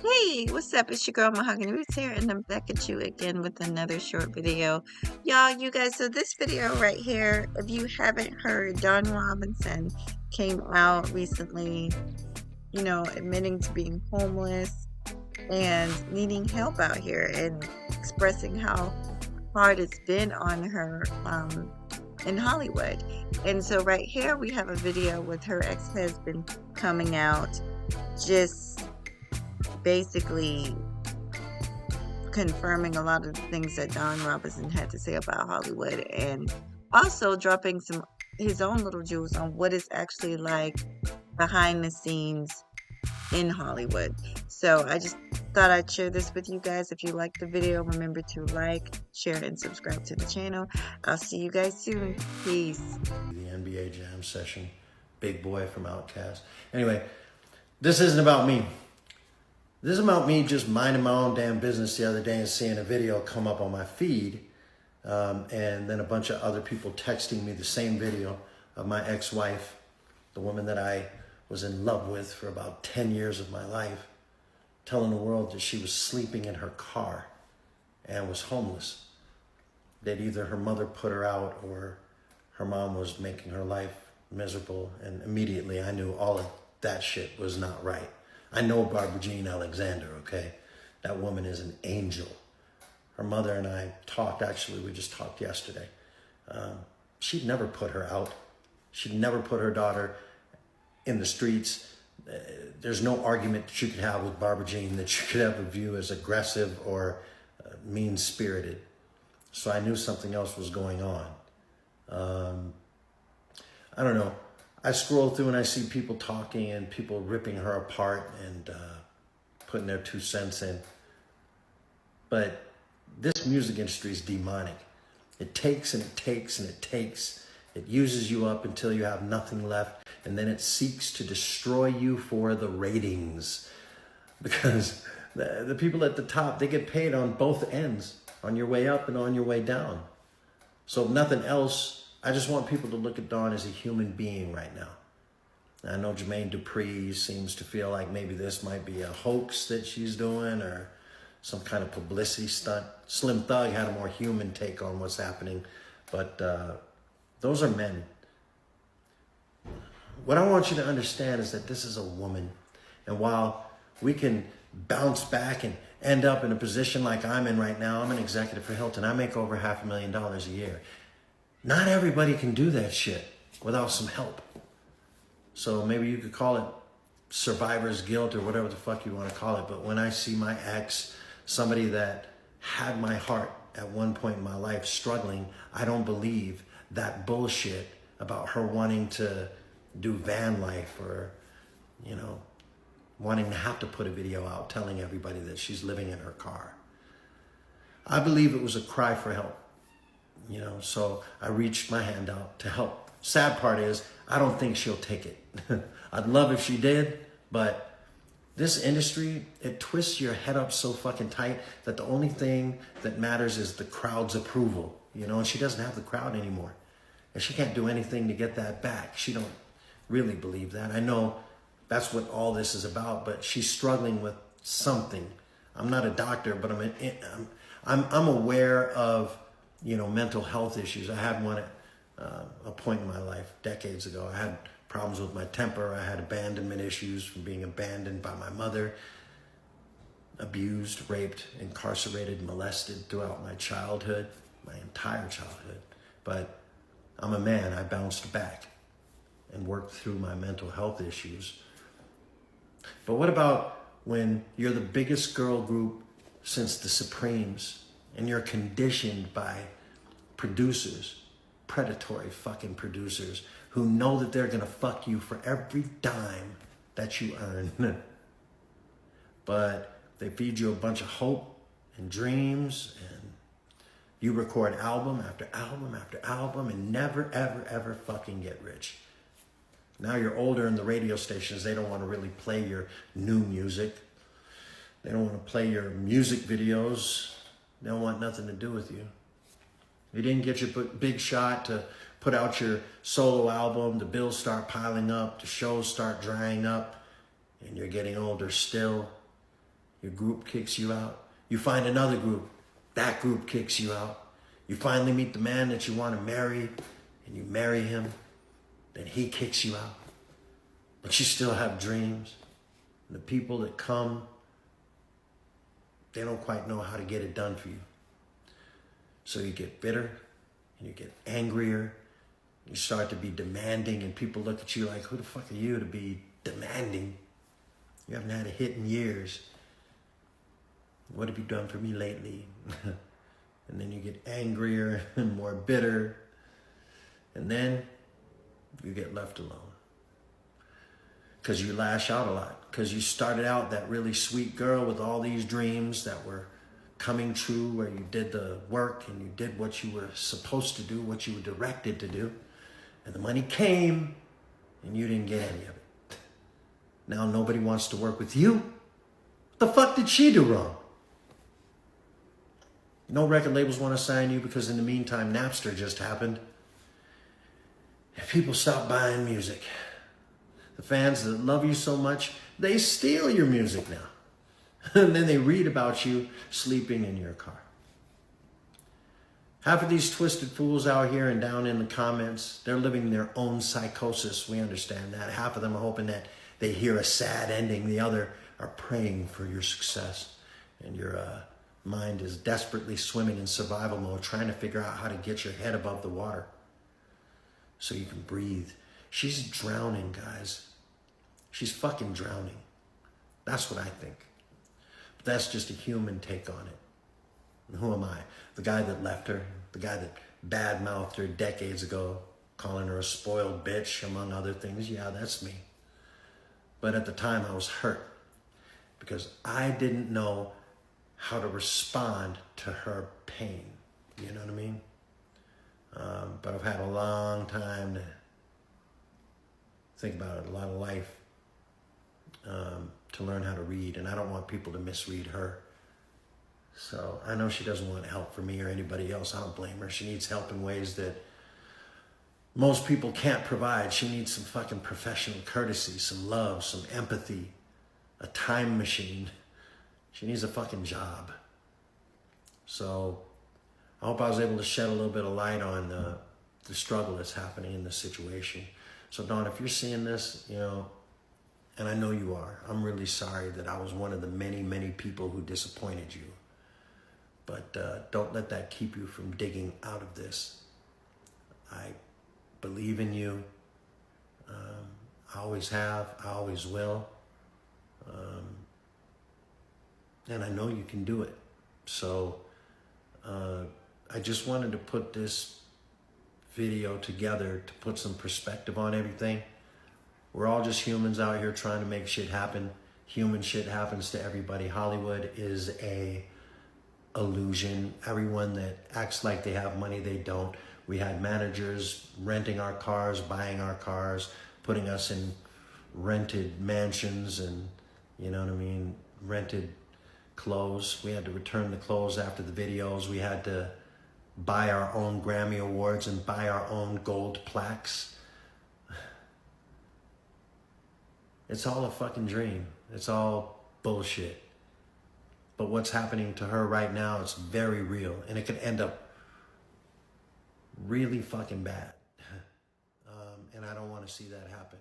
Hey, what's up? It's your girl Mahogany Roots here, and I'm back at you again with another short video. Y'all, you guys, so this video right here, if you haven't heard, Dawn Robinson came out recently, admitting to being homeless and needing help out here and expressing how hard it's been on her in Hollywood. And so right here we have a video with her ex-husband coming out, just basically confirming a lot of the things that Don Robinson had to say about Hollywood, and also dropping some his own little jewels on what it's actually like behind the scenes in Hollywood. So I just thought I'd share this with you guys. If you like the video, remember to like, share, and subscribe to the channel. I'll see you guys soon. Peace. The NBA Jam session, Big Boy from Outkast. Anyway, this isn't about me. This is about me just minding my own damn business the other day and seeing a video come up on my feed, and then a bunch of other people texting me the same video of my ex-wife, the woman that I was in love with for about 10 years of my life, telling the world that she was sleeping in her car and was homeless. That either her mother put her out or her mom was making her life miserable. And immediately I knew all of that shit was not right. I know Barbara Jean Alexander, okay? That woman is an angel. Her mother and I talked, actually, we just talked yesterday. She'd never put her out. She'd never put her daughter in the streets. There's no argument that you could have with Barbara Jean that you could ever view as aggressive or mean-spirited. So I knew something else was going on. I don't know. I scroll through and I see people talking and people ripping her apart and putting their 2 cents in. But this music industry is demonic. It takes and it takes and it takes. It uses you up until you have nothing left, and then it seeks to destroy you for the ratings. Because the people at the top, they get paid on both ends, on your way up and on your way down. So if nothing else, I just want people to look at Dawn as a human being right now. I know Jermaine Dupri seems to feel like maybe this might be a hoax that she's doing or some kind of publicity stunt. Slim Thug had a more human take on what's happening, but those are men. What I want you to understand is that this is a woman, and while we can bounce back and end up in a position like I'm in right now, I'm an executive for Hilton. I make over $500,000 a year. Not everybody can do that shit without some help. So maybe you could call it survivor's guilt or whatever the fuck you want to call it. But when I see my ex, somebody that had my heart at one point in my life struggling, I don't believe that bullshit about her wanting to do van life or, wanting to have to put a video out telling everybody that she's living in her car. I believe it was a cry for help. So I reached my hand out to help. Sad part is, I don't think she'll take it. I'd love if she did, but this industry, it twists your head up so fucking tight that the only thing that matters is the crowd's approval, and she doesn't have the crowd anymore. And she can't do anything to get that back. She don't really believe that. I know that's what all this is about, but she's struggling with something. I'm not a doctor, but I'm aware of mental health issues. I had one at a point in my life decades ago. I had problems with my temper. I had abandonment issues from being abandoned by my mother, abused, raped, incarcerated, molested throughout my childhood, my entire childhood. But I'm a man. I bounced back and worked through my mental health issues. But what about when you're the biggest girl group since the Supremes and you're conditioned by producers, predatory fucking producers, who know that they're gonna fuck you for every dime that you earn. But they feed you a bunch of hope and dreams, and you record album after album after album and never, ever, ever fucking get rich. Now you're older and the radio stations, they don't want to really play your new music. They don't want to play your music videos. They don't want nothing to do with you. You didn't get your big shot to put out your solo album, the bills start piling up, the shows start drying up, and you're getting older still. Your group kicks you out. You find another group. That group kicks you out. You finally meet the man that you want to marry, and you marry him. Then he kicks you out. But you still have dreams. And the people that come, they don't quite know how to get it done for you. So you get bitter, and you get angrier. You start to be demanding, and people look at you like, who the fuck are you to be demanding? You haven't had a hit in years. What have you done for me lately? And then you get angrier and more bitter. And then you get left alone. Because you lash out a lot. Because you started out that really sweet girl with all these dreams that were coming true, where you did the work and you did what you were supposed to do, what you were directed to do. And the money came and you didn't get any of it. Now nobody wants to work with you. What the fuck did she do wrong? No record labels want to sign you because in the meantime, Napster just happened. And people stop buying music. The fans that love you so much, they steal your music now. And then they read about you sleeping in your car. Half of these twisted fools out here and down in the comments, they're living their own psychosis. We understand that. Half of them are hoping that they hear a sad ending. The other are praying for your success. And your mind is desperately swimming in survival mode, trying to figure out how to get your head above the water so you can breathe. She's drowning, guys. She's fucking drowning. That's what I think. But that's just a human take on it. And who am I? The guy that left her, the guy that bad-mouthed her decades ago, calling her a spoiled bitch, among other things. Yeah, that's me. But at the time, I was hurt because I didn't know how to respond to her pain. You know what I mean? But I've had a long time to think about it, a lot of life to learn how to read. And I don't want people to misread her. So I know she doesn't want help from me or anybody else. I don't blame her. She needs help in ways that most people can't provide. She needs some fucking professional courtesy, some love, some empathy, a time machine. She needs a fucking job. So I hope I was able to shed a little bit of light on the struggle that's happening in this situation. So Dawn, if you're seeing this, you know, and I know you are, I'm really sorry that I was one of the many, many people who disappointed you. But don't let that keep you from digging out of this. I believe in you. I always have. I always will. And I know you can do it. So I just wanted to put this video together to put some perspective on everything. We're all just humans out here trying to make shit happen. Human shit happens to everybody. Hollywood is a illusion. Everyone that acts like they have money, they don't. We had managers renting our cars, buying our cars, putting us in rented mansions and, you know what I mean, rented clothes. We had to return the clothes after the videos. We had to buy our own Grammy Awards and buy our own gold plaques. It's all a fucking dream. It's all bullshit. But what's happening to her right now is very real, and it could end up really fucking bad. And I don't want to see that happen.